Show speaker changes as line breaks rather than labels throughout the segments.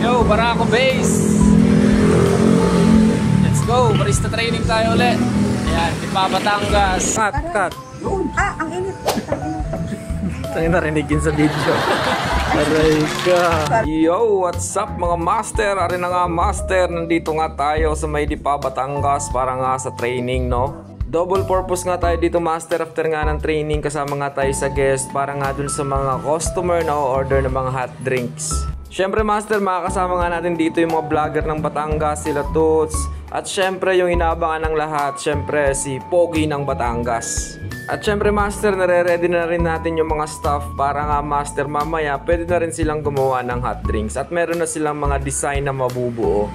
Yo, Barako Base. Let's go, barista training tayo ulit. Ayan, Lipa, Batangas. Cut.
Ang init.
Tayo narinigin sa video. Aray ka. Yo, what's up mga master? Ari na nga master, nandito nga tayo sa may Lipa, Batangas para nga sa training, no? Double purpose nga tayo dito master after nga ng training, kasama nga tayo sa guest para nga dun sa mga customer na order ng mga hot drinks. Syempre master, makakasama nga natin dito yung mga vlogger ng Batangas, sila Toots, at syempre yung inaabangan ng lahat, syempre si Pogi ng Batangas. At syempre master, nare-ready na rin natin yung mga staff para nga master mamaya pwede na rin silang gumawa ng hot drinks at meron na silang mga design na mabubuo.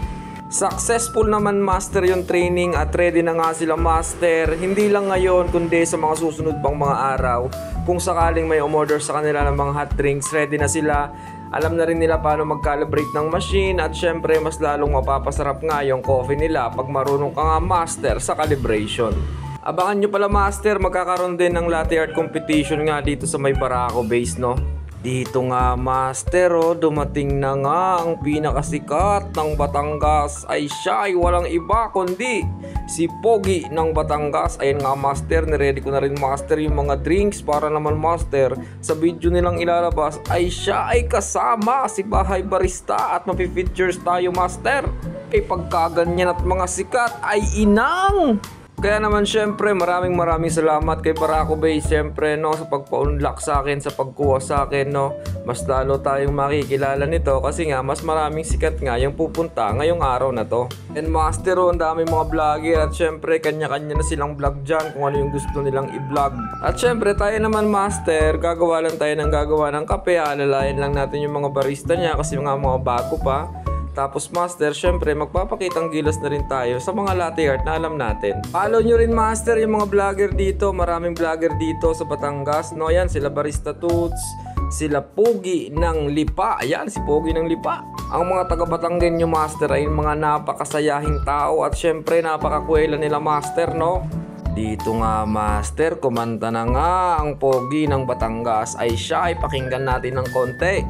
Successful naman master yung training at ready na nga sila master, hindi lang ngayon kundi sa mga susunod pang mga araw. Kung sakaling may umorder sa kanila ng mga hot drinks, ready na sila. Alam na rin nila paano mag-calibrate ng machine at syempre mas lalong mapapasarap nga yung coffee nila pag marunong ka nga master sa calibration. Abangan nyo pala master, magkakaroon din ng latte art competition nga dito sa may Barako Base, no? Dito nga master, dumating na nga ang pinakasikat ng Batangas, ay siya ay walang iba kundi si Pogi ng Batangas. Ayan nga master, niready ko na rin master yung mga drinks para naman master sa video nilang ilalabas ay siya ay kasama si Bahay Barista at mapifeatures tayo master. Ay pagkaganyan at mga sikat ay inang! Kaya naman syempre maraming salamat kay Barako Base syempre, no, sa pagpa-unlock sa akin, sa pagkuha sa akin, no. Mas lalo tayong makikilala nito kasi nga mas maraming sikat nga yung pupunta ngayong araw na to. And master, ang daming mga vlogger at syempre kanya-kanya na silang vlog dyan kung ano yung gusto nilang i-vlog. At syempre tayo naman master, gagawa lang tayo ng gagawa ng kape, alalayan lang natin yung mga barista niya kasi mga bago pa. Tapos master, syempre magpapakitang gilas na rin tayo sa mga latte art na alam natin. Follow nyo rin master yung mga vlogger dito, maraming vlogger dito sa Batangas, no? Yan, sila Barista Toots, sila Pogi ng Lipa, ayan si Pogi ng Lipa. Ang mga taga Batanggen nyo master ay mga napakasayahing tao at syempre napakakwela nila master, no? Dito nga master, kumanta na nga ang Pogi ng Batangas, ay siya ay pakinggan natin ng konti.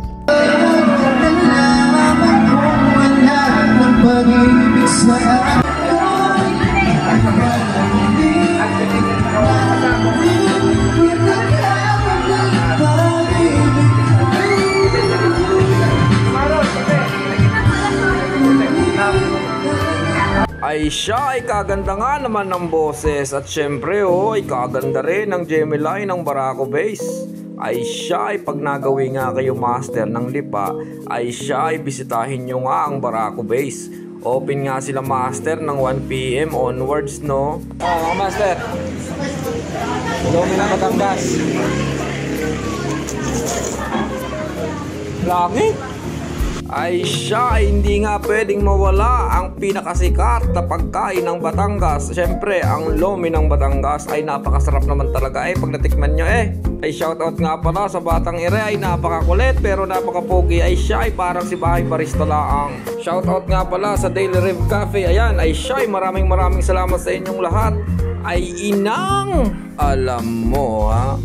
Ay siya ay kaganda nga naman ng boses at syempre ay kaganda rin ng Gemini ng Barako Base. Ay siya ay pag nagawi nga kayo master ng Lipa, ay siya ay bisitahin nyo nga ang Barako Base. Open nga sila master ng 1 PM onwards, no? Mga master, Lomi ng Batangas. Lagi? Ay siya ay hindi nga pwedeng mawala ang pinakasikat na pagkain ng Batangas. Siyempre, ang Lomi ng Batangas ay napakasarap naman talaga pag natikman nyo Ay shoutout nga pala sa Batang Ire, ay napakakulit pero napakapogi. Ay siya ay parang si Bahay Barista laang. Shoutout nga pala sa Daily Rev Cafe. Ayan, ay siya ay maraming salamat sa inyong lahat. Ay inang! Alam mo ha,